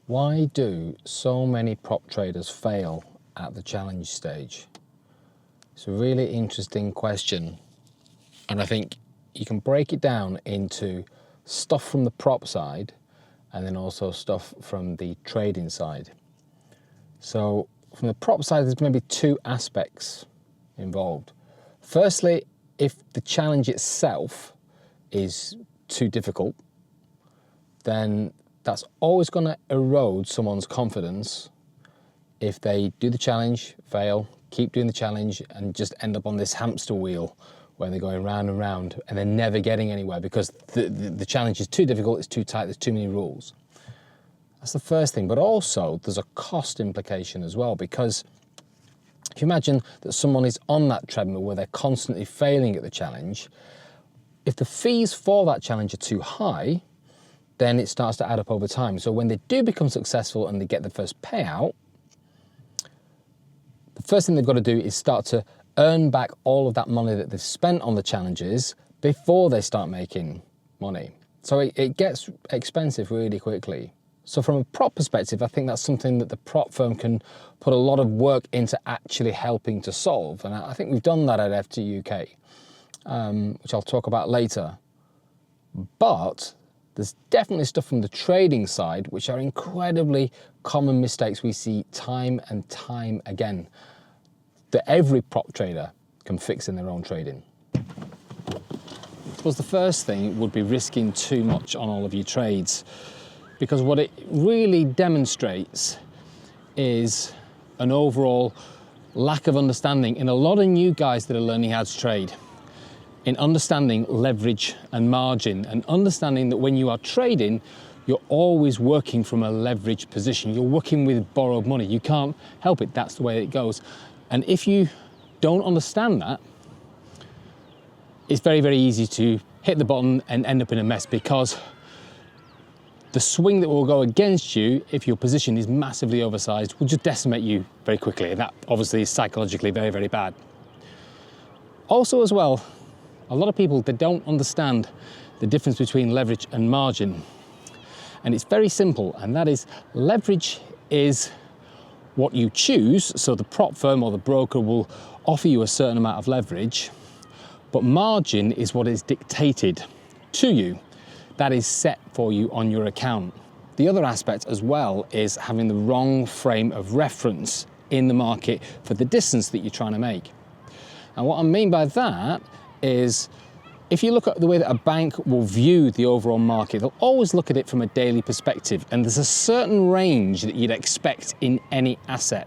Why do so many prop traders fail at the challenge stage? It's a really interesting question, and I think you can break it down into stuff from the prop side and then also stuff from the trading side. So from the prop side, there's maybe two aspects involved. Firstly, if the challenge itself is too difficult, then that's always going to erode someone's confidence if they do the challenge, fail, keep doing the challenge, and just end up on this hamster wheel where they're going round and round and they're never getting anywhere because the challenge is too difficult, it's too tight, there's too many rules. That's the first thing, but also there's a cost implication as well, because if you imagine that someone is on that treadmill where they're constantly failing at the challenge, if the fees for that challenge are too high, then it starts to add up over time. So when they do become successful and they get the first payout, the first thing they've got to do is start to earn back all of that money that they've spent on the challenges before they start making money. So it gets expensive really quickly. So from a prop perspective, I think that's something that the prop firm can put a lot of work into actually helping to solve. And I think we've done that at FT UK, which I'll talk about later. But there's definitely stuff from the trading side, which are incredibly common mistakes we see time and time again, that every prop trader can fix in their own trading. I suppose the first thing would be risking too much on all of your trades, because what it really demonstrates is an overall lack of understanding in a lot of new guys that are learning how to trade, in understanding leverage and margin, and understanding that when you are trading, you're always working from a leveraged position. You're working with borrowed money. You can't help it. That's the way it goes. And if you don't understand that, it's very, very easy to hit the button and end up in a mess, because the swing that will go against you if your position is massively oversized will just decimate you very quickly. And that obviously is psychologically very, very bad. Also as well, a lot of people, they don't understand the difference between leverage and margin. And it's very simple, and that is leverage is what you choose. So the prop firm or the broker will offer you a certain amount of leverage, but margin is what is dictated to you. That is set for you on your account. The other aspect as well is having the wrong frame of reference in the market for the distance that you're trying to make. And what I mean by that is, if you look at the way that a bank will view the overall market, they'll always look at it from a daily perspective, and there's a certain range that you'd expect in any asset.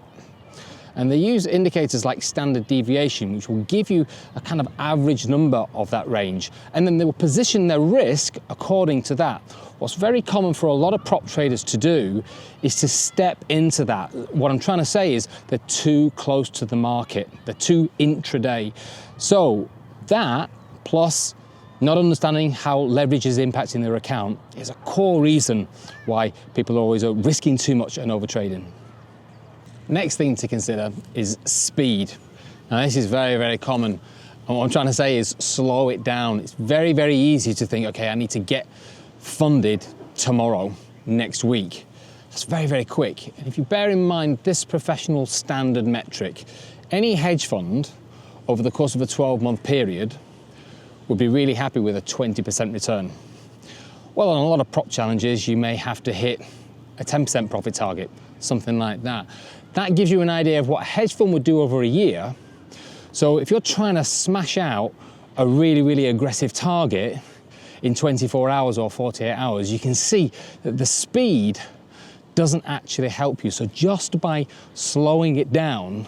And they use indicators like standard deviation, which will give you a kind of average number of that range, and then they will position their risk according to that. What's very common for a lot of prop traders to do is to step into that. What I'm trying to say is they're too close to the market, they're too intraday. So that, plus not understanding how leverage is impacting their account, is a core reason why people are always risking too much and overtrading. Next thing to consider is speed. Now this is very, very common. And what I'm trying to say is slow it down. It's very, very easy to think, okay, I need to get funded tomorrow, next week. That's very, very quick. And if you bear in mind this professional standard metric, any hedge fund over the course of a 12-month period would be really happy with a 20% return. Well, on a lot of prop challenges, you may have to hit a 10% profit target, something like that. That gives you an idea of what a hedge fund would do over a year. So if you're trying to smash out a really, really aggressive target in 24 hours or 48 hours, you can see that the speed doesn't actually help you. So just by slowing it down,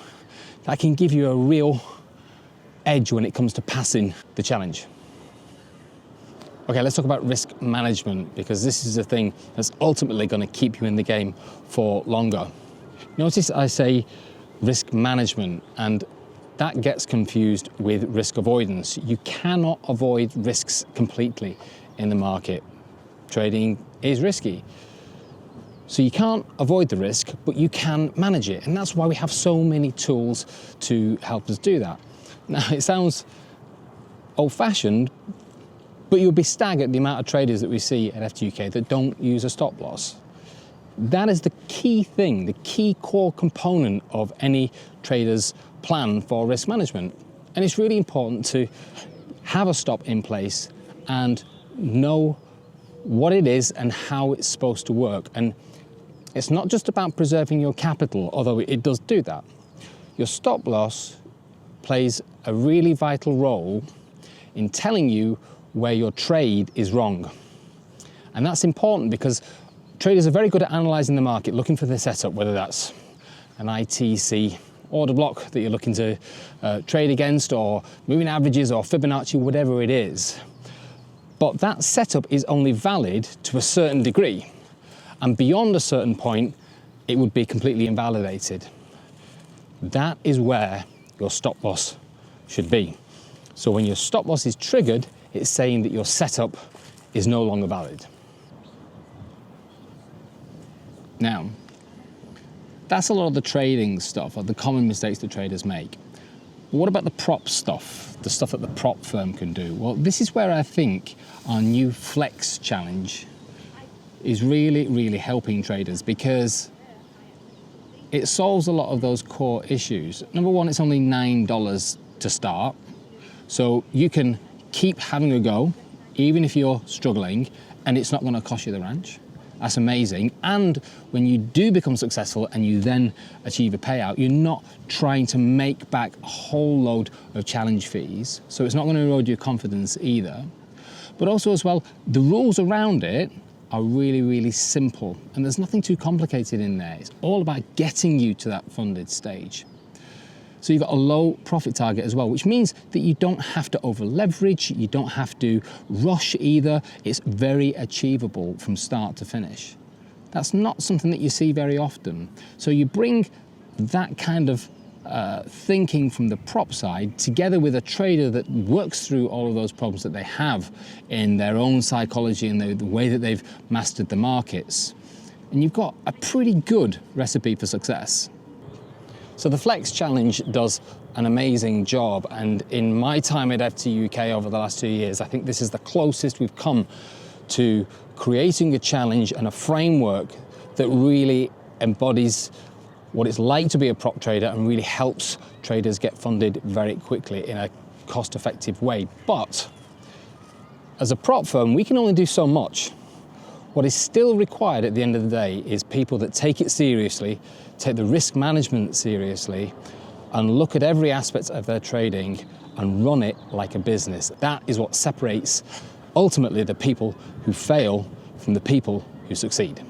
that can give you a real edge when it comes to passing the challenge. Okay, let's talk about risk management, because this is the thing that's ultimately going to keep you in the game for longer. Notice I say risk management, and that gets confused with risk avoidance. You cannot avoid risks completely in the market. Trading is risky. So you can't avoid the risk, but you can manage it. And that's why we have so many tools to help us do that. Now, it sounds old-fashioned, but you'll be staggered at the amount of traders that we see at FT UK that don't use a stop loss. that is the key thing, the key core component of any trader's plan for risk management. And it's really important to have a stop in place and know what it is and how it's supposed to work. And it's not just about preserving your capital, although it does do that. Your stop loss plays a really vital role in telling you where your trade is wrong. And that's important because traders are very good at analysing the market, looking for the setup, whether that's an ITC order block that you're looking to trade against, or moving averages, or Fibonacci, whatever it is. But that setup is only valid to a certain degree, and beyond a certain point, it would be completely invalidated. That is where your stop loss should be. So when your stop loss is triggered, it's saying that your setup is no longer valid. Now, that's a lot of the trading stuff, or the common mistakes that traders make. But what about the prop stuff, the stuff that the prop firm can do? Well, this is where I think our new Flex challenge is really, really helping traders, because it solves a lot of those core issues. Number one, it's only $9 to start. So you can keep having a go, even if you're struggling, and it's not going to cost you the ranch. That's amazing. And when you do become successful and you then achieve a payout, you're not trying to make back a whole load of challenge fees. So it's not going to erode your confidence either. But also as well, the rules around it are really, really simple. And there's nothing too complicated in there. It's all about getting you to that funded stage. So you've got a low profit target as well, which means that you don't have to over leverage, you don't have to rush either. It's very achievable from start to finish. That's not something that you see very often. So you bring that kind of thinking from the prop side together with a trader that works through all of those problems that they have in their own psychology and the way that they've mastered the markets. And you've got a pretty good recipe for success. So the Flex Challenge does an amazing job, and in my time at FT UK over the last 2 years, I think this is the closest we've come to creating a challenge and a framework that really embodies what it's like to be a prop trader and really helps traders get funded very quickly in a cost-effective way. But as a prop firm, we can only do so much. What is still required at the end of the day is people that take it seriously, take the risk management seriously, and look at every aspect of their trading and run it like a business. That is what separates ultimately the people who fail from the people who succeed.